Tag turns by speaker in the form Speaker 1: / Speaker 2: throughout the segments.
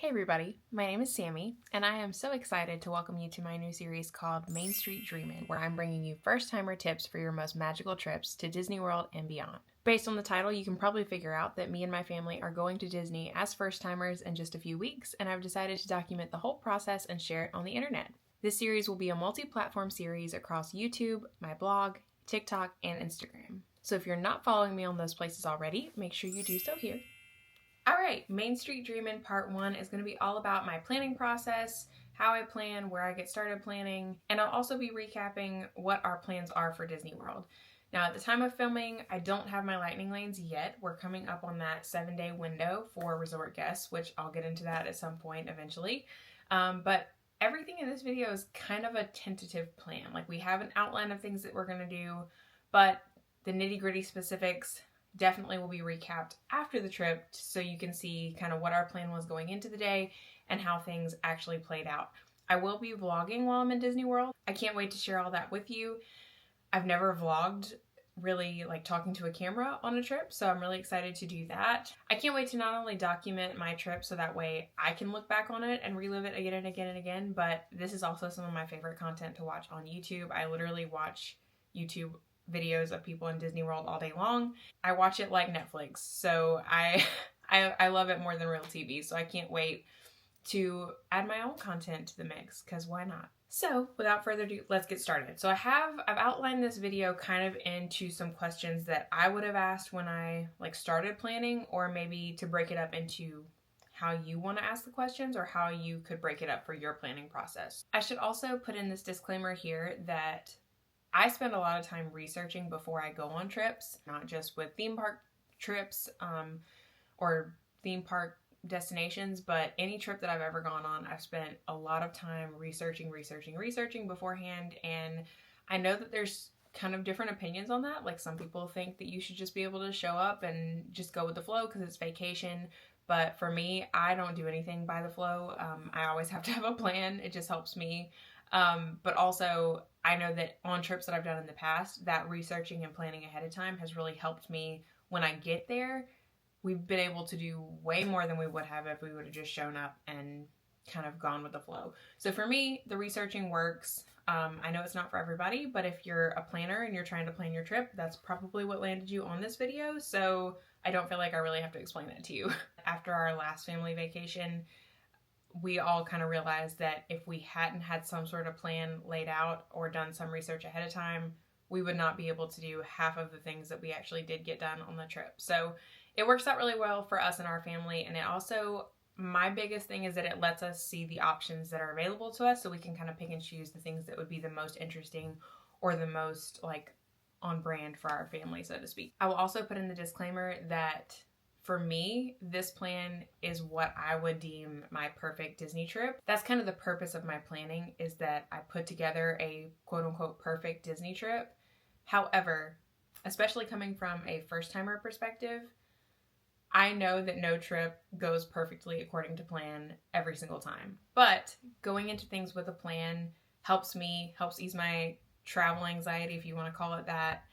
Speaker 1: everybody, my name is Sammy, and I am so excited to welcome you to my new series called Main Street Dreamin, where I'm bringing you first-timer tips for your most magical trips to Disney World and beyond. Based on the title, you can probably figure out that me and my family are going to Disney as first-timers in just a few weeks, and I've decided to document the whole process and share it on the internet. This series will be a multi-platform series across YouTube, my blog, TikTok, and Instagram. So if you're not following me on those places already, make sure you do so here. Alright, Main Street Dreamin' Part 1 is going to be all about my planning process, how I plan, where I get started planning, and I'll also be recapping what our plans are for Disney World. Now, at the time of filming, I don't have my lightning lanes yet. We're coming up on that 7-day window for resort guests, which I'll get into that at some point eventually. But everything in this video is kind of a tentative plan. Like, we have an outline of things that we're going to do, but the nitty-gritty specifics definitely will be recapped after the trip so you can see kind of what our plan was going into the day and how things actually played out. I will be vlogging while I'm in Disney World. I can't wait to share all that with you. I've never vlogged really like talking to a camera on a trip, so I'm really excited to do that. I can't wait to not only document my trip so that way I can look back on it and relive it again and again and again, but this is also some of my favorite content to watch on YouTube. I literally watch YouTube videos of people in Disney World all day long. I watch it like Netflix, so I love it more than real TV, so I can't wait to add my own content to the mix, because why not? So without further ado, let's get started. So I've outlined this video kind of into some questions that I would have asked when I started planning, or maybe to break it up into how you want to ask the questions or how you could break it up for your planning process. I should also put in this disclaimer here that I spend a lot of time researching before I go on trips, not just with theme park trips or theme park destinations, but any trip that I've ever gone on, I've spent a lot of time researching beforehand, and I know that there's kind of different opinions on that. Like, some people think that you should just be able to show up and just go with the flow because it's vacation, but for me, I don't do anything by the flow. I always have to have a plan. It just helps me. But also, I know that on trips that I've done in the past, that researching and planning ahead of time has really helped me. When I get there, we've been able to do way more than we would have if we would have just shown up and kind of gone with the flow. So for me, the researching works. I know it's not for everybody, but if you're a planner and you're trying to plan your trip, that's probably what landed you on this video. So I don't feel like I really have to explain that to you. After our last family vacation, we all kind of realized that if we hadn't had some sort of plan laid out or done some research ahead of time, we would not be able to do half of the things that we actually did get done on the trip. So it works out really well for us and our family. And it also, my biggest thing is that it lets us see the options that are available to us, so we can kind of pick and choose the things that would be the most interesting or the most on brand for our family, so to speak. I will also put in the disclaimer that for me, this plan is what I would deem my perfect Disney trip. That's kind of the purpose of my planning, is that I put together a quote-unquote perfect Disney trip. However, especially coming from a first-timer perspective, I know that no trip goes perfectly according to plan every single time. But going into things with a plan helps ease my travel anxiety, if you want to call it that.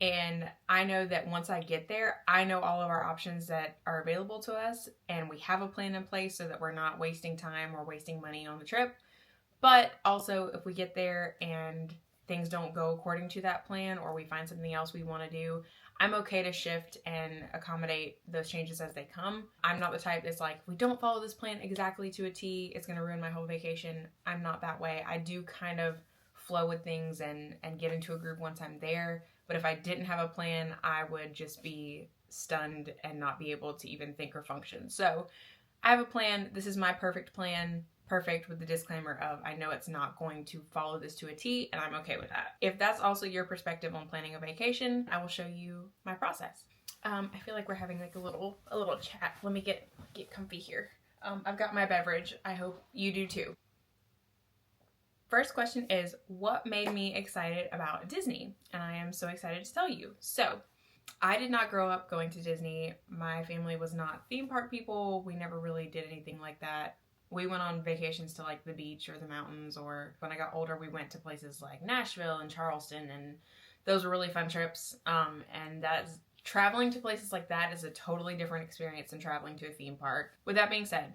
Speaker 1: And I know that once I get there, I know all of our options that are available to us, and we have a plan in place so that we're not wasting time or wasting money on the trip. But also, if we get there and things don't go according to that plan, or we find something else we want to do, I'm okay to shift and accommodate those changes as they come. I'm not the type that's like, if we don't follow this plan exactly to a T, it's going to ruin my whole vacation. I'm not that way. I do kind of flow with things and get into a groove once I'm there. But if I didn't have a plan, I would just be stunned and not be able to even think or function. So I have a plan. This is my perfect plan. Perfect with the disclaimer of, I know it's not going to follow this to a T, and I'm okay with that. If that's also your perspective on planning a vacation, I will show you my process. I feel like we're having a little chat. Let me get comfy here. I've got my beverage. I hope you do too. First question is, what made me excited about Disney? And I am so excited to tell you. So, I did not grow up going to Disney. My family was not theme park people. We never really did anything like that. We went on vacations to the beach or the mountains, or when I got older, we went to places like Nashville and Charleston, and those were really fun trips. And traveling to places like that is a totally different experience than traveling to a theme park. With that being said,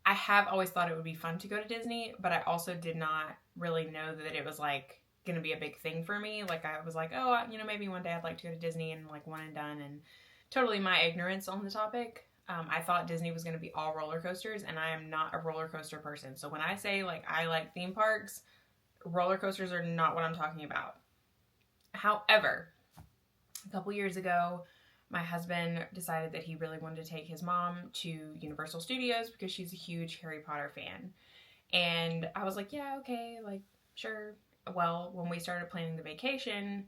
Speaker 1: I have always thought it would be fun to go to Disney, but I also did not really know that it was like going to be a big thing for me. Like I was like, oh, maybe one day I'd like to go to Disney and like one and done, and totally my ignorance on the topic. I thought Disney was going to be all roller coasters, and I am not a roller coaster person. So when I say like I like theme parks, roller coasters are not what I'm talking about. However, a couple years ago, my husband decided that he really wanted to take his mom to Universal Studios because she's a huge Harry Potter fan. And I was like, yeah, okay, like, sure. Well, when we started planning the vacation,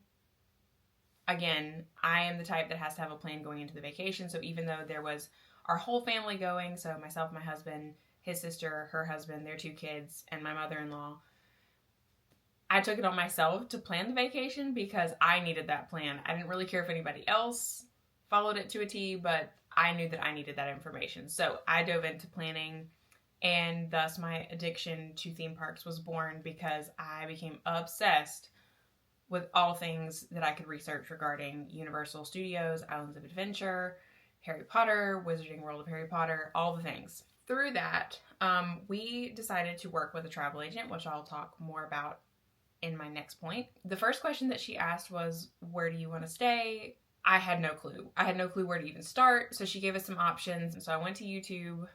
Speaker 1: again, I am the type that has to have a plan going into the vacation. So even though there was our whole family going, so myself, my husband, his sister, her husband, their 2 kids, and my mother-in-law, I took it on myself to plan the vacation because I needed that plan. I didn't really care if anybody else followed it to a T, but I knew that I needed that information. So I dove into planning, and thus my addiction to theme parks was born because I became obsessed with all things that I could research regarding Universal Studios, Islands of Adventure, Harry Potter, Wizarding World of Harry Potter, all the things. Through that, we decided to work with a travel agent, which I'll talk more about in my next point. The first question that she asked was, where do you want to stay? I had no clue. I had no clue where to even start. So she gave us some options. So I went to YouTube,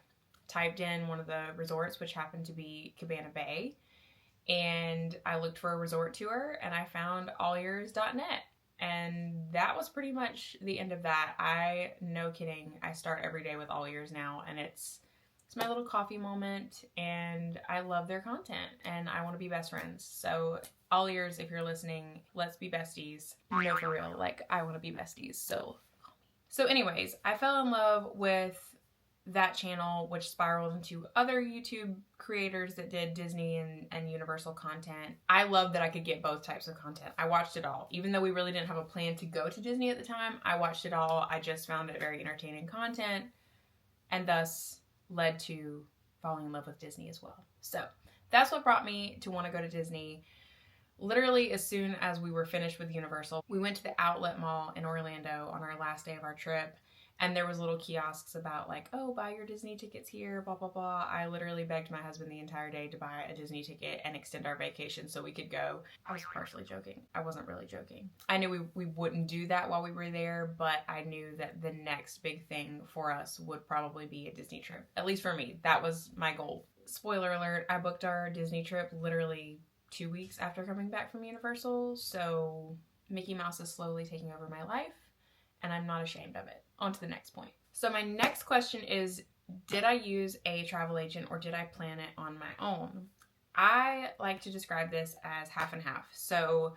Speaker 1: typed in one of the resorts, which happened to be Cabana Bay, and I looked for a resort tour, and I found allears.net. And that was pretty much the end of that. No kidding, I start every day with All Ears now, and it's my little coffee moment, and I love their content, and I want to be best friends. So All Ears, if you're listening, let's be besties. No, for real, like, I want to be besties, so anyways, I fell in love with that channel, which spiraled into other YouTube creators that did Disney and Universal content. I love that I could get both types of content. I watched it all. Even though we really didn't have a plan to go to Disney at the time, I watched it all. I just found it very entertaining content, and thus led to falling in love with Disney as well. So that's what brought me to want to go to Disney. Literally, as soon as we were finished with Universal, we went to the Outlet Mall in Orlando on our last day of our trip, and there was little kiosks about like, oh, buy your Disney tickets here, blah, blah, blah. I literally begged my husband the entire day to buy a Disney ticket and extend our vacation so we could go. I was partially joking. I wasn't really joking. I knew we wouldn't do that while we were there, but I knew that the next big thing for us would probably be a Disney trip. At least for me, that was my goal. Spoiler alert, I booked our Disney trip literally 2 weeks after coming back from Universal, so Mickey Mouse is slowly taking over my life, and I'm not ashamed of it. On to the next point. So my next question is, did I use a travel agent or did I plan it on my own? I like to describe this as half and half. So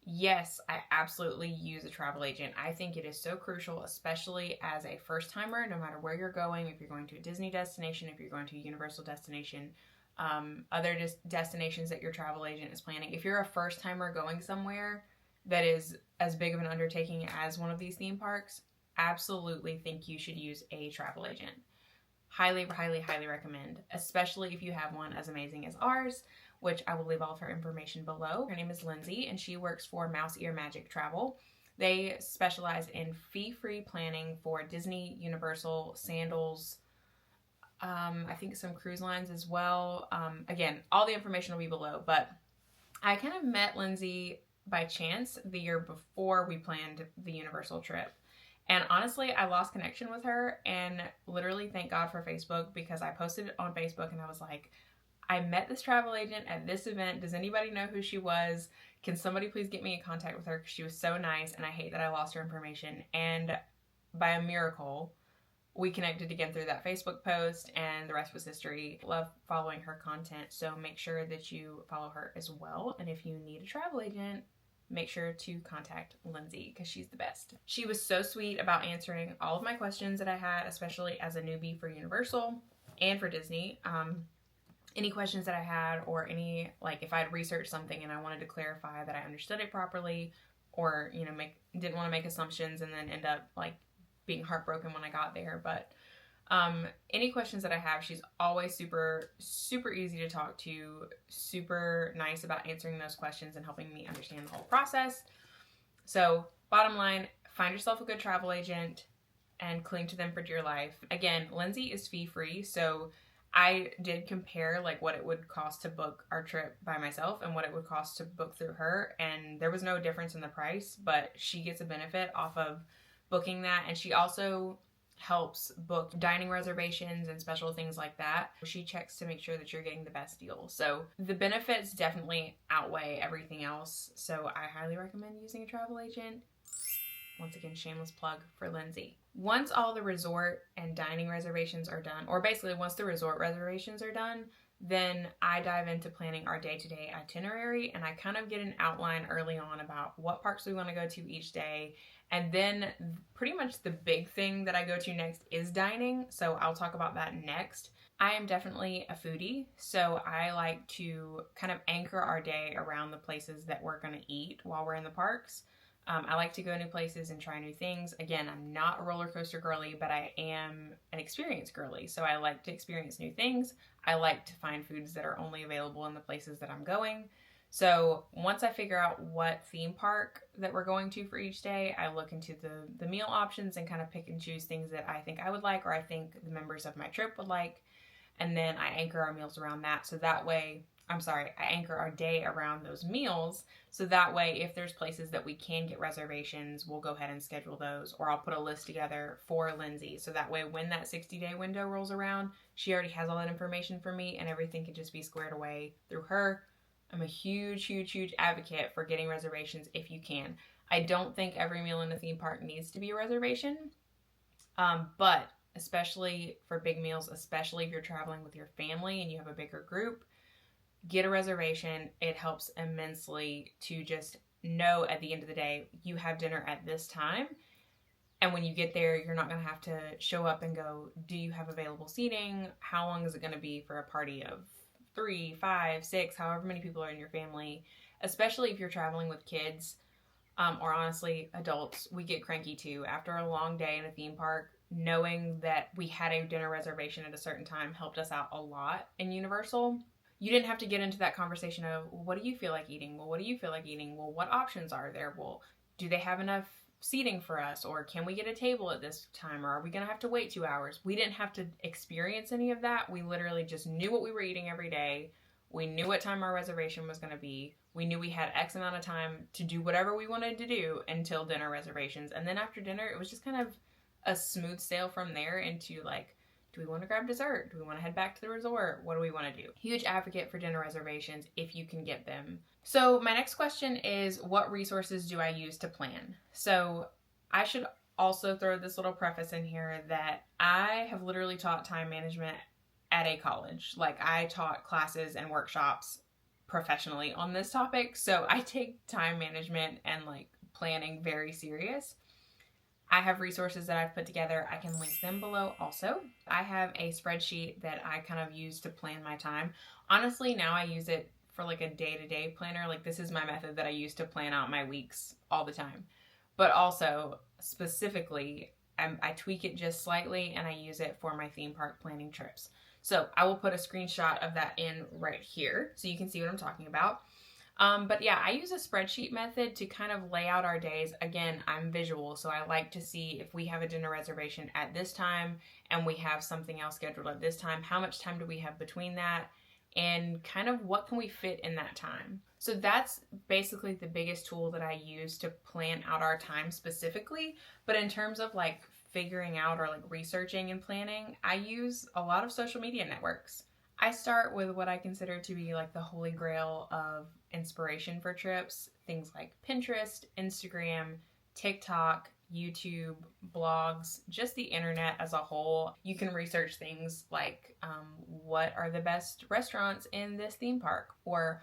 Speaker 1: yes, I absolutely use a travel agent. I think it is so crucial, especially as a first timer, no matter where you're going, if you're going to a Disney destination, if you're going to a Universal destination, other destinations that your travel agent is planning. If you're a first timer going somewhere that is as big of an undertaking as one of these theme parks, absolutely think you should use a travel agent. Highly, highly, highly recommend, especially if you have one as amazing as ours, which I will leave all of her information below. Her name is Lindsay, and she works for Mouse Ear Magic Travel. They specialize in fee-free planning for Disney, Universal, Sandals, I think some cruise lines as well. Again, all the information will be below, but I kind of met Lindsay by chance the year before we planned the Universal trip. And honestly, I lost connection with her, and literally thank God for Facebook, because I posted it on Facebook and I was like, I met this travel agent at this event. Does anybody know who she was? Can somebody please get me in contact with her? Because she was so nice, and I hate that I lost her information. And by a miracle, we connected again through that Facebook post, and the rest was history. Love following her content, so make sure that you follow her as well. And if you need a travel agent, make sure to contact Lindsay, because she's the best. She was so sweet about answering all of my questions that I had, especially as a newbie for Universal and for Disney. Any questions that I had, or any, like, if I had researched something and I wanted to clarify that I understood it properly, or, you know, didn't want to make assumptions and then end up, like, being heartbroken when I got there. But any questions that I have, she's always super, super easy to talk to, super nice about answering those questions and helping me understand the whole process. So bottom line, find yourself a good travel agent and cling to them for dear life. Again, Lindsay is fee-free, so I did compare like what it would cost to book our trip by myself and what it would cost to book through her, and there was no difference in the price, but she gets a benefit off of booking that, and she also helps book dining reservations and special things like that. She checks to make sure that you're getting the best deal. So the benefits definitely outweigh everything else. So I highly recommend using a travel agent. Once again, shameless plug for Lindsay. Once all the resort and dining reservations are done, or basically once the resort reservations are done, then I dive into planning our day-to-day itinerary, and I kind of get an outline early on about what parks we want to go to each day. And then pretty much the big thing that I go to next is dining, so I'll talk about that next. I am definitely a foodie, so I like to kind of anchor our day around the places that we're going to eat while we're in the parks. I like to go new places and try new things. Again, I'm not a roller coaster girly, but I am an experience girly. So I like to experience new things. I like to find foods that are only available in the places that I'm going. So once I figure out what theme park that we're going to for each day, I look into the meal options and kind of pick and choose things that I think I would like, or I think the members of my trip would like. And then I anchor our meals around that. So that way, I anchor our day around those meals. So that way, if there's places that we can get reservations, we'll go ahead and schedule those, or I'll put a list together for Lindsay. So that way, when that 60-day window rolls around, she already has all that information for me and everything can just be squared away through her. I'm a huge, huge, huge advocate for getting reservations if you can. I don't think every meal in a theme park needs to be a reservation, but especially for big meals, especially if you're traveling with your family and you have a bigger group, get a reservation. It helps immensely to just know at the end of the day, you have dinner at this time. And when you get there, you're not going to have to show up and go, do you have available seating? How long is it going to be for a party of 3, 5, 6, however many people are in your family? Especially if you're traveling with kids, or honestly, adults, we get cranky too. After a long day in a theme park, knowing that we had a dinner reservation at a certain time helped us out a lot in Universal. You didn't have to get into that conversation of, well, what do you feel like eating? Well, what do you feel like eating? Well, what options are there? Well, do they have enough seating for us? Or can we get a table at this time? Or are we going to have to wait 2 hours? We didn't have to experience any of that. We literally just knew what we were eating every day. We knew what time our reservation was going to be. We knew we had X amount of time to do whatever we wanted to do until dinner reservations. And then after dinner, it was just kind of a smooth sail from there into like, do we want to grab dessert? Do we want to head back to the resort? What do we want to do? Huge advocate for dinner reservations if you can get them. So my next question is, what resources do I use to plan? So I should also throw this little preface in here that I have literally taught time management at a college. Like, I taught classes and workshops professionally on this topic. So I take time management and like planning very serious. I have resources that I've put together. I can link them below also. I have a spreadsheet that I kind of use to plan my time. Honestly, now I use it for like a day-to-day planner. Like, this is my method that I use to plan out my weeks all the time. But also, specifically, I tweak it just slightly and I use it for my theme park planning trips. So I will put a screenshot of that in right here so you can see what I'm talking about. But yeah, I use a spreadsheet method to kind of lay out our days. Again, I'm visual, so I like to see if we have a dinner reservation at this time and we have something else scheduled at this time, how much time do we have between that, and kind of what can we fit in that time. So that's basically the biggest tool that I use to plan out our time specifically. But in terms of like figuring out or like researching and planning, I use a lot of social media networks. I start with what I consider to be like the holy grail of inspiration for trips. Things like Pinterest, Instagram, TikTok, YouTube, blogs, just the internet as a whole. You can research things like what are the best restaurants in this theme park, or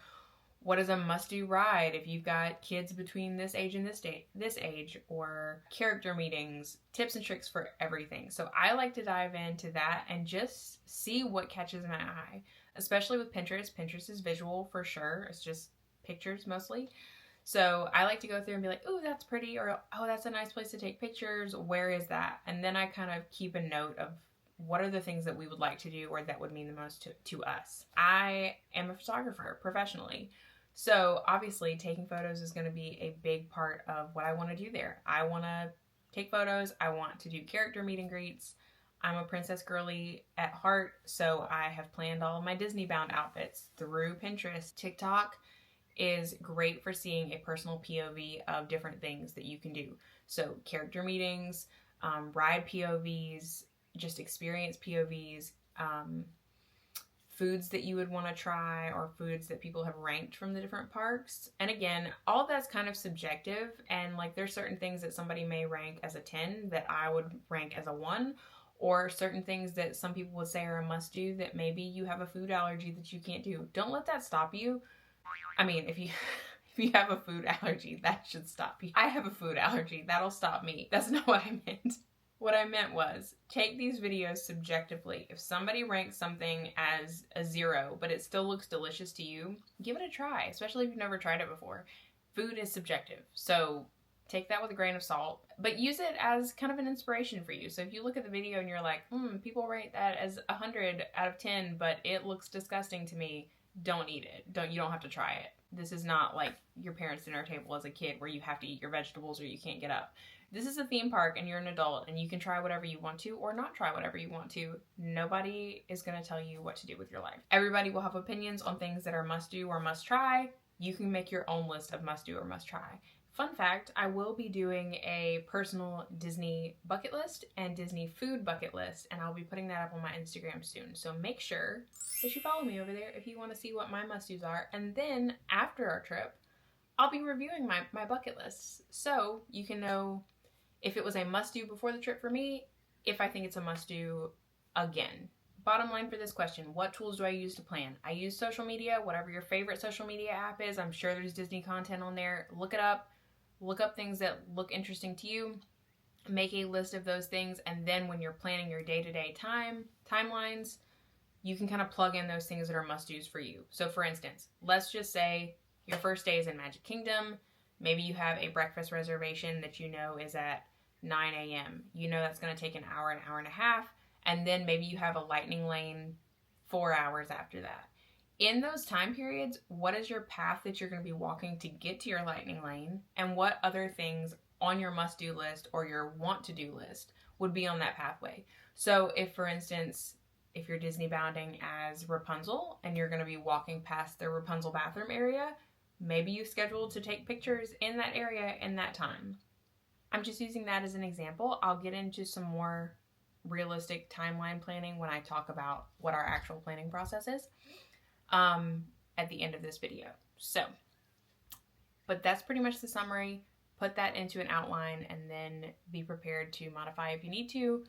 Speaker 1: what is a must-do ride if you've got kids between this age and this age, or character meetings, tips and tricks for everything. So I like to dive into that and just see what catches my eye, especially with Pinterest. Pinterest is visual for sure. It's just pictures mostly. So I like to go through and be like, oh, that's pretty, or oh, that's a nice place to take pictures. Where is that? And then I kind of keep a note of what are the things that we would like to do or that would mean the most to us. I am a photographer professionally. So obviously taking photos is going to be a big part of what I want to do there. I want to take photos. I want to do character meet and greets. I'm a princess girly at heart, so I have planned all of my Disney bound outfits through Pinterest. TikTok is great for seeing a personal POV of different things that you can do. So character meetings, ride POVs, just experience POVs, foods that you would want to try, or foods that people have ranked from the different parks. And again, all that's kind of subjective, and like there's certain things that somebody may rank as a 10 that I would rank as a 1, or certain things that some people would say are a must do that maybe you have a food allergy that you can't do. Don't let that stop you. I mean, if you if you have a food allergy, that should stop you. I have a food allergy. That'll stop me. That's not what I meant. What I meant was, take these videos subjectively. If somebody ranks something as a 0, but it still looks delicious to you, give it a try, especially if you've never tried it before. Food is subjective, so take that with a grain of salt, but use it as kind of an inspiration for you. So if you look at the video and you're like, people rate that as 100 out of 10, but it looks disgusting to me, don't eat it. You don't have to try it. This is not like your parents' dinner table as a kid where you have to eat your vegetables or you can't get up. This is a theme park and you're an adult and you can try whatever you want to or not try whatever you want to. Nobody is going to tell you what to do with your life. Everybody will have opinions on things that are must do or must try. You can make your own list of must do or must try. Fun fact, I will be doing a personal Disney bucket list and Disney food bucket list, and I'll be putting that up on my Instagram soon. So make sure that you follow me over there if you want to see what my must-dos are. And then after our trip, I'll be reviewing my bucket lists. So you can know if it was a must-do before the trip for me, if I think it's a must-do again. Bottom line for this question, what tools do I use to plan? I use social media, whatever your favorite social media app is. I'm sure there's Disney content on there. Look it up. Look up things that look interesting to you, make a list of those things, and then when you're planning your day-to-day timelines, you can kind of plug in those things that are must-dos for you. So for instance, let's just say your first day is in Magic Kingdom. Maybe you have a breakfast reservation that you know is at 9 a.m. You know that's going to take an hour and a half, and then maybe you have a lightning lane 4 hours after that. In those time periods, what is your path that you're going to be walking to get to your lightning lane, and what other things on your must-do list or your want-to-do list would be on that pathway? So if, for instance, if you're Disney bounding as Rapunzel and you're going to be walking past the Rapunzel bathroom area, maybe you scheduled to take pictures in that area in that time. I'm just using that as an example. I'll get into some more realistic timeline planning when I talk about what our actual planning process is. At the end of this video. So, but that's pretty much the summary. Put that into an outline and then be prepared to modify if you need to.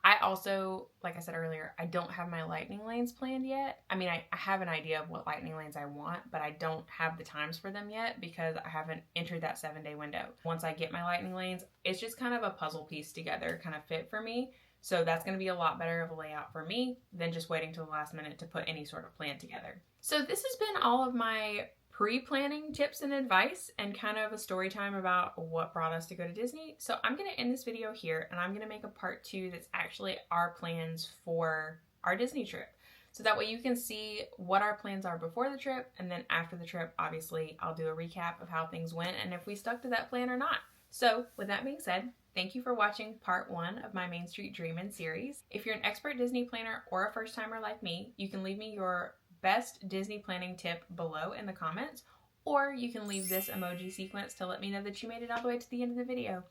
Speaker 1: I also, like I said earlier, I don't have my lightning lanes planned yet. I mean, I have an idea of what lightning lanes I want, but I don't have the times for them yet because I haven't entered that 7-day window. Once I get my lightning lanes, it's just kind of a puzzle piece together, kind of fit for me. So that's going to be a lot better of a layout for me than just waiting till the last minute to put any sort of plan together. So this has been all of my pre-planning tips and advice and kind of a story time about what brought us to go to Disney. So I'm going to end this video here and I'm going to make a part 2 that's actually our plans for our Disney trip. So that way you can see what our plans are before the trip, and then after the trip, obviously, I'll do a recap of how things went and if we stuck to that plan or not. So with that being said, thank you for watching part 1 of my Main Street Dreamin' series. If you're an expert Disney planner or a first timer like me, you can leave me your best Disney planning tip below in the comments, or you can leave this emoji sequence to let me know that you made it all the way to the end of the video.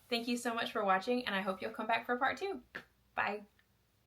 Speaker 1: Thank you so much for watching, and I hope you'll come back for part 2. Bye!